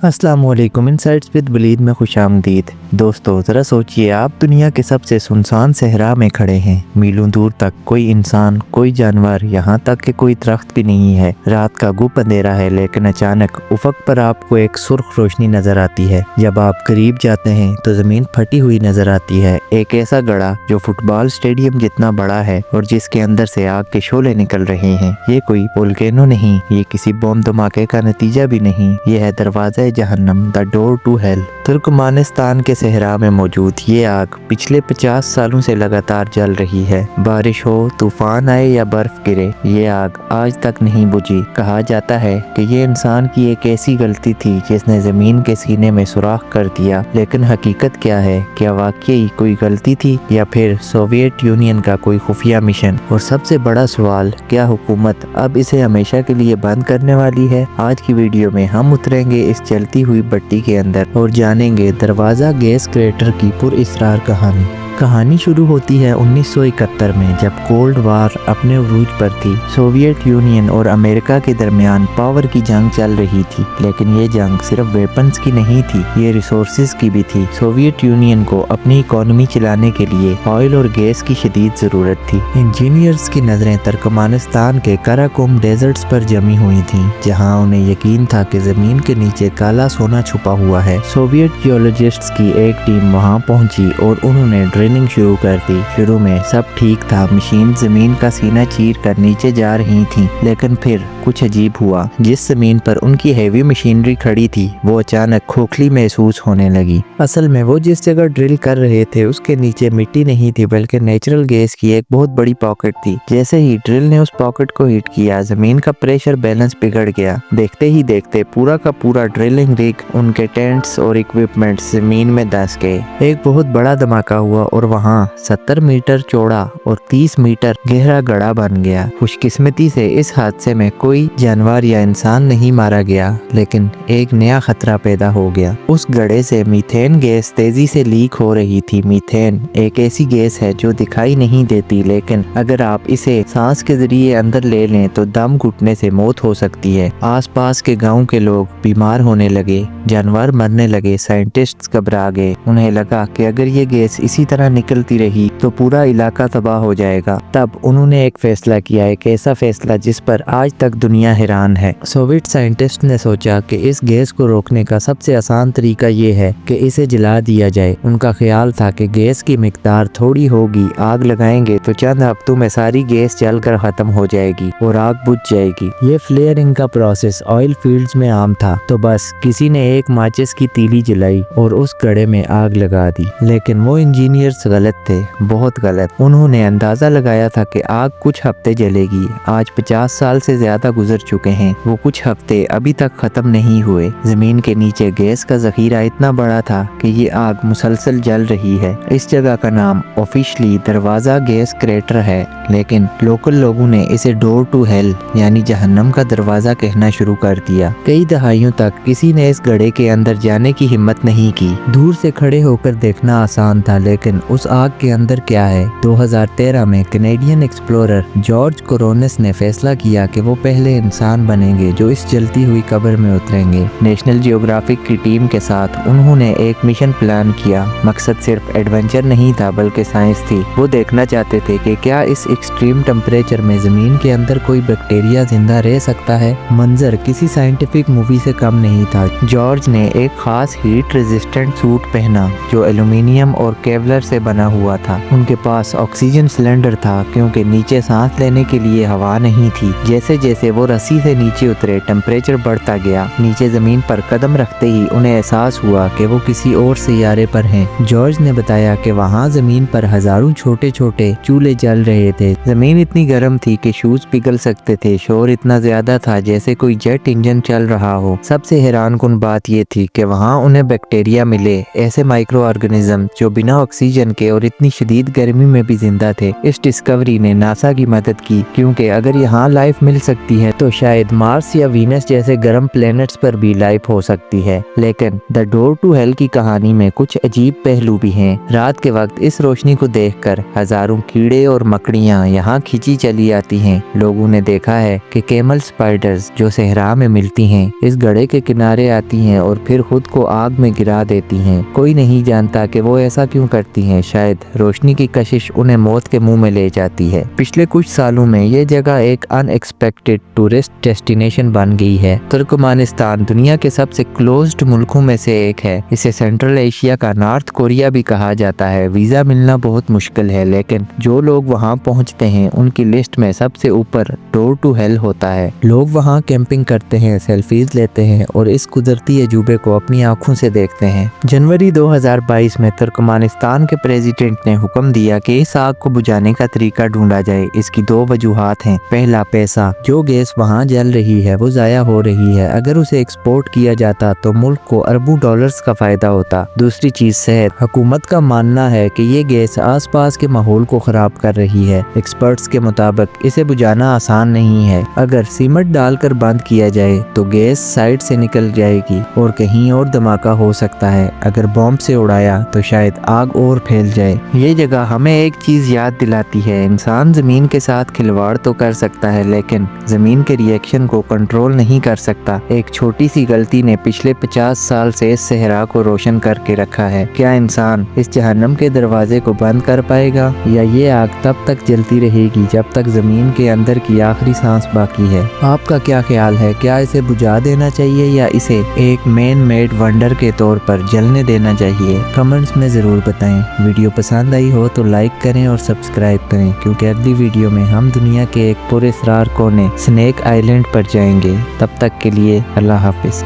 अस्सलामुअलैकुम insights with Waleed में खुशामदीद। दोस्तों ज़रा सोचिए, आप दुनिया के सबसे सुनसान सहरा में खड़े हैं। मीलों दूर तक कोई इंसान, कोई जानवर, यहाँ तक कि कोई दरख्त भी नहीं है। रात का गुप अंधेरा है, लेकिन अचानक उफक पर आपको एक सुर्ख रोशनी नजर आती है। जब आप करीब जाते हैं तो ज़मीन फटी हुई नजर आती है। एक ऐसा गड़ा जो फुटबॉल स्टेडियम जितना बड़ा है और जिसके अंदर से आग के शोले निकल रहे हैं। ये कोई वोल्केनो नहीं, ये किसी बम धमाके का नतीजा भी नहीं, ये है दरवाज़ा जहन्नम, the door to hell. Turkmenistan के सहरा में मौजूद ये आग पिछले 50 सालों से लगातार जल रही है। बारिश हो, तूफान आए या बर्फ गिरे, ये आग आज तक नहीं बुझी। कहा जाता है कि ये इंसान की एक ऐसी गलती थी जिसने जमीन के सीने में सुराख कर दिया, लेकिन हकीकत क्या है? क्या वाकई कोई गलती थी या फिर सोवियत यूनियन का कोई खुफिया मिशन? और सबसे बड़ा सवाल, क्या हुकूमत अब इसे हमेशा के लिए बंद करने वाली है? आज की वीडियो में हम उतरेंगे इस जलती हुई भट्टी के अंदर और जानेंगे दरवाज़ा गैस क्रेटर की पुरअसरार कहानी। कहानी शुरू होती है 1971 में, जब कोल्ड वार अपने उरूज पर थी। सोवियत यूनियन और अमेरिका के दरमियान पावर की जंग चल रही थी, लेकिन ये जंग सिर्फ वेपन्स की नहीं थी, ये रिसोर्सेज की भी थी। सोवियत यूनियन को अपनी इकोनॉमी चलाने के लिए ऑयल और गैस की शदीद ज़रूरत थी। इंजीनियर्स की नज़रें तुर्कमानिस्तान के कराकुम डेजर्ट्स पर जमी हुई थी, जहाँ उन्हें यकीन था कि ज़मीन के नीचे काला सोना छुपा हुआ है। सोवियत जियोलॉजिस्ट्स की एक टीम वहाँ पहुंची और उन्होंने ड्रिलिंग शुरू कर दी। शुरू में सब ठीक था, मशीन जमीन का सीना चीर कर नीचे जा रही थी, लेकिन फिर कुछ अजीब हुआ। जिस जमीन पर उनकी हैवी मशीनरी खड़ी थी वो अचानक खोखली महसूस होने लगी। असल में वो जिस जगह ड्रिल कर रहे थे उसके नीचे मिट्टी नहीं थी, बल्कि नेचुरल गैस की एक बहुत बड़ी पॉकेट थी। जैसे ही ड्रिल ने उस पॉकेट को हिट किया, जमीन का प्रेशर बैलेंस बिगड़ गया। देखते ही देखते पूरा का पूरा ड्रिलिंग रिग, उनके टेंट्स और इक्विपमेंट्स जमीन में धंस गए। एक बहुत बड़ा धमाका हुआ और वहाँ 70 मीटर चौड़ा और 30 मीटर गहरा गड्ढा बन गया। खुशकिस्मती से इस हादसे में कोई जानवर या इंसान नहीं मारा गया, लेकिन एक नया खतरा पैदा हो गया। उस गड्ढे से मीथेन गैस तेजी से लीक हो रही थी। मीथेन एक ऐसी गैस है जो दिखाई नहीं देती, लेकिन अगर आप इसे सांस के जरिए अंदर ले लें तो दम घुटने से मौत हो सकती है। आसपास के गांव के लोग बीमार होने लगे, जानवर मरने लगे। साइंटिस्ट्स घबरा गए, उन्हें लगा कि अगर ये गैस इसी तरह निकलती रही तो पूरा इलाका तबाह हो जाएगा। तब उन्होंने एक फैसला किया, एक ऐसा फैसला जिस पर आज तक दुनिया हैरान है। सोवियत साइंटिस्ट ने सोचा कि इस गैस को रोकने का सबसे आसान तरीका ये है कि इसे जला दिया जाए। उनका ख्याल था कि गैस की मिकदार थोड़ी होगी, आग लगाएंगे तो चंद हफ्तों में सारी गैस जलकर खत्म हो जाएगी और आग बुझ जाएगी। ये फ्लेयरिंग का प्रोसेस ऑयल फील्ड्स में आम था। तो बस किसी ने एक माचिस की तीली जलाई और उस गड्ढे में आग लगा दी। लेकिन वो इंजीनियर्स गलत थे, बहुत गलत। उन्होंने अंदाजा लगाया था कि आग कुछ हफ्ते जलेगी। आज 50 साल से ज्यादा गुजर चुके हैं, वो कुछ हफ्ते अभी तक खत्म नहीं हुए। जमीन के नीचे गैस का जखीरा इतना बड़ा था कि ये आग मुसलसल जल रही है। इस जगह का नाम ऑफिशियली दरवाजा गैस क्रेटर है, लेकिन लोकल लोगों ने इसे डोर टू हेल यानी जहन्नम का दरवाजा कहना शुरू कर दिया। कई दहाइयों तक किसी ने इस गड्ढे के अंदर जाने की हिम्मत नहीं की। दूर से खड़े होकर देखना आसान था, लेकिन उस आग के अंदर क्या है? 2013 में कैनेडियन एक्सप्लोरर जॉर्ज कोरोनिस ने फैसला किया कि वो पहले इंसान बनेंगे जो इस जलती हुई कब्र में उतरेंगे। नेशनल जियोग्राफिक की टीम के साथ उन्होंने एक मिशन प्लान किया। मकसद सिर्फ एडवेंचर नहीं था, बल्कि साइंस थी। वो देखना चाहते थे कि क्या इस एक्सट्रीम टेम्परेचर में जमीन के अंदर कोई बैक्टीरिया जिंदा रह सकता है। मंजर किसी साइंटिफिक मूवी से कम नहीं था। जॉर्ज ने एक खास हीट रेजिस्टेंट सूट पहना जो एल्यूमिनियम और केवलर से बना हुआ था। उनके पास ऑक्सीजन सिलेंडर था, क्योंकि नीचे सांस लेने के लिए हवा नहीं थी। जैसे जैसे वो रस्सी से नीचे उतरे, टेम्परेचर बढ़ता गया। नीचे जमीन पर कदम रखते ही उन्हें एहसास हुआ कि वो किसी और सियारे पर हैं। जॉर्ज ने बताया कि वहाँ जमीन पर हजारों छोटे छोटे चूल्हे जल रहे थे। जमीन इतनी गर्म थी कि शूज पिघल सकते थे। शोर इतना ज्यादा था जैसे कोई जेट इंजन चल रहा हो। सबसे हैरान कुन बात ये थी कि वहाँ उन्हें बैक्टीरिया मिले, ऐसे माइक्रो ऑर्गेनिज्म जो बिना ऑक्सीजन ऑक्सीजन के और इतनी शदीद गर्मी में भी जिंदा थे। इस डिस्कवरी ने नासा की मदद की, क्योंकि अगर यहाँ लाइफ मिल सकती है तो शायद मार्स या वीनस जैसे गर्म प्लैनेट्स पर भी लाइफ हो सकती है। लेकिन द डोर टू हेल की कहानी में कुछ अजीब पहलू भी हैं। रात के वक्त इस रोशनी को देखकर हजारों कीड़े और मकड़ियाँ यहाँ खींची चली आती हैं। लोगों ने देखा है कि कैमल स्पाइडर्स जो सहरा में मिलती हैं इस गड्ढे के किनारे आती हैं और फिर खुद को आग में गिरा देती हैं। कोई नहीं जानता कि वो ऐसा क्यों करती हैं। शायद रोशनी की कशिश उन्हें मौत के मुंह में ले जाती है। पिछले कुछ सालों में ये जगह एक अनएक्सपेक्टेड टूरिस्ट डेस्टिनेशन बन गई है। तुर्कमानिस्तान दुनिया के सबसे क्लोज्ड मुल्कों में से एक है। इसे सेंट्रल एशिया का नॉर्थ कोरिया भी कहा जाता है। वीजा मिलना बहुत मुश्किल है, लेकिन जो लोग वहाँ पहुँचते हैं उनकी लिस्ट में सबसे ऊपर डोर टू हेल होता है। लोग वहाँ कैंपिंग करते हैं, सेल्फीज लेते हैं और इस कुदरती अजूबे को अपनी आंखों से देखते हैं। जनवरी 2022 में तुर्कमानिस्तान के प्रेसिडेंट ने हुक्म दिया कि इस आग को बुझाने का तरीका ढूंढा जाए। इसकी दो वजूहात हैं। पहला, पैसा। जो गैस वहाँ जल रही है वो जाया हो रही है। अगर उसे एक्सपोर्ट किया जाता तो मुल्क को अरबों डॉलर्स का फायदा होता। दूसरी चीज, सेहत। हुकूमत का मानना है कि ये गैस आसपास के माहौल को खराब कर रही है। एक्सपर्ट्स के मुताबिक इसे बुझाना आसान नहीं है। अगर सीमेंट डालकर बंद किया जाए तो गैस साइड से निकल जाएगी और कहीं और धमाका हो सकता है। अगर बॉम्ब से उड़ाया तो शायद आग और फैल जाए। ये जगह हमें एक चीज याद दिलाती है, इंसान जमीन के साथ खिलवाड़ तो कर सकता है लेकिन जमीन के रिएक्शन को कंट्रोल नहीं कर सकता। एक छोटी सी गलती ने पिछले 50 साल से इस सहरा को रोशन करके रखा है। क्या इंसान इस जहन्नम के दरवाजे को बंद कर पाएगा, या ये आग तब तक जलती रहेगी जब तक जमीन के अंदर की आखिरी सांस बाकी है? आपका क्या ख्याल है? क्या इसे बुझा देना चाहिए या इसे एक मैन मेड वंडर के तौर पर जलने देना चाहिए? कमेंट्स में जरूर बताएं। वीडियो पसंद आई हो तो लाइक करें और सब्सक्राइब करें, क्योंकि अगली वीडियो में हम दुनिया के एक पुरअसरार कोने स्नेक आइलैंड पर जाएंगे। तब तक के लिए अल्लाह हाफिज।